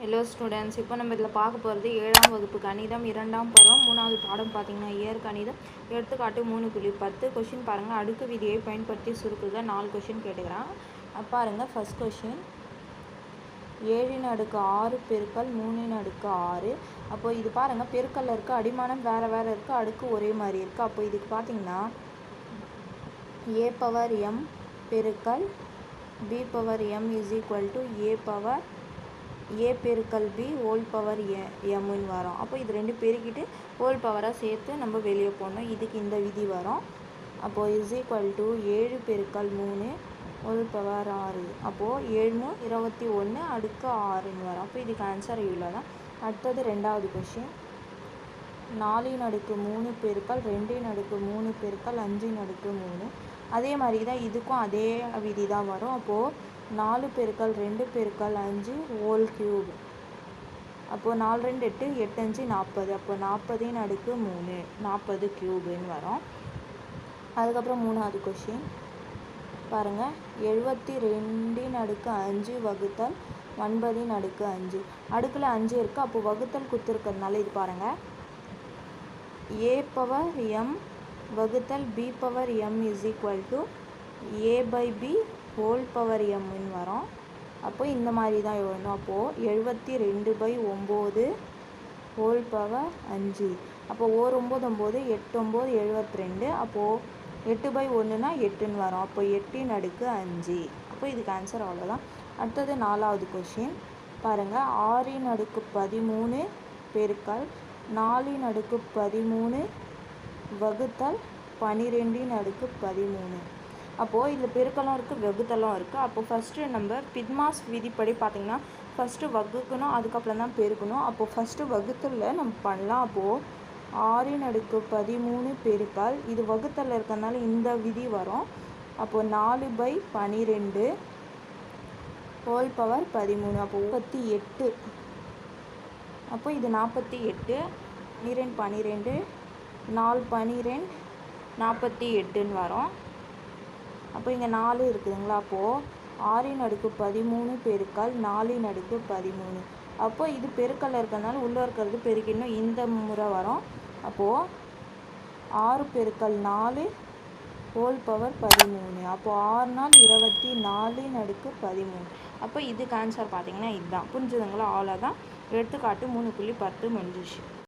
Hello students, இப்போ நம்ம இதில் பார்க்க போகிறது 7ஆம் வகுப்பு கணிதம் 2ஆம் பருவம் 3வது பாடம் பார்த்தீங்கன்னா இயற்கணிதம். எடுத்துக்காட்டு 3.10 கொஷின் பாருங்கள். அடுக்கு விதியை பயன்படுத்தி சுருக்குக 4 கொஷின் கேட்டுக்கிறான். பாருங்கள், ஃபஸ்ட் கொஷின் 7/6 பெருக்கல் 3/6. அப்போ இது பாருங்கள், பெருக்கல்ல இருக்குது, அடிமானம் வேறு வேறு இருக்குது, அடுக்கு ஒரே மாதிரி இருக்குது. அப்போ இதுக்கு பார்த்தீங்கன்னா a/m பெருக்கல் b/m is equal to a பெருக்கல் b ஹோல் பவர் mன்னு வரும். அப்போ இது ரெண்டு பெருக்கிட்டு ஹோல் பவராக சேர்த்து நம்ம வெளியே போடணும். இதுக்கு இந்த விதி வரும். அப்போது இஸ் ஈக்குவல் டு 7 பெருக்கல் 3 ஹோல் பவர் 6. அப்போது 7 21 அடுக்கு 6ன்னு வரும். அப்போ இதுக்கு ஆன்சர் இவ்வளோ தான். அடுத்தது ரெண்டாவது கொஷின் 4/3 பெருக்கல் 2/3 பெருக்கல் 5/3. அதே மாதிரி தான் இதுக்கும் அதே விதி தான் வரும். அப்போது 4 பெருக்கல் 2 பெருக்கல் 5 ஹோல் கியூப். அப்போது 4 2 8 8 5 40. அப்போ 40/3 40 கியூபுன்னு வரும். அதுக்கப்புறம் மூணாவது கொஷின் பாருங்கள், 72/5 வகுத்தல் 9/5. அடுக்கில் 5 இருக்குது. அப்போ வகுத்தல் குத்துருக்கிறதுனால இது பாருங்கள், a/m வகுத்தல் b/m is equal to a/b whole power mன்னு வரும். அப்போ இந்த மாதிரி தான் எழுதணும். அப்போது 72/9 ஹோல் பவர் 5. அப்போது 9 9 8 9 72. அப்போது 8/1னா 8ன்னு வரும். அப்போ 8/5. அப்போ இதுக்கு ஆன்சர் அவ்வளோதான். அடுத்தது நாலாவது கொஷின் பாருங்கள், 6/13 பெருக்கல் 4/13 வகுத்தல் 12/13. அப்போது இதில் பெருக்கலும் இருக்குது, வகுத்தலும் இருக்குது. அப்போது ஃபஸ்ட்டு நம்ம பிட்மாஸ் விதிப்படி பார்த்திங்கன்னா ஃபஸ்ட்டு வகுக்கணும், அதுக்கப்புறம் தான் பெருக்கணும். அப்போது ஃபஸ்ட்டு வகுத்தலில் நம்ம பண்ணலாம். அப்போது 6/13 பெருக்கல் இது வகுத்தலில் இருக்கிறதுனால இந்த விதி வரும். அப்போது 4/12 ஹோல் பவர் 13. அப்போ 38. அப்போ இது 48 12 12 4 12 48ன்னு வரும். அப்போ இங்கே 4 இருக்குதுங்களா. அப்போது 6/13 பெருக்கல் 4/13. அப்போ இது பெருக்கல்ல இருக்கிறதுனால உள்ளே இருக்கிறது பெருக்கிடணும், இந்த முறை வரும். அப்போது 6 பெருக்கல் 4 ஹோல் பவர் 13. அப்போது 6 நாள் 24/13. அப்போ இதுக்கு ஆன்சர் பார்த்திங்கன்னா இதுதான். புரிஞ்சுதுங்களா? அவ்வளோதான். எடுத்துக்காட்டு 3.10 முடிஞ்சிச்சு.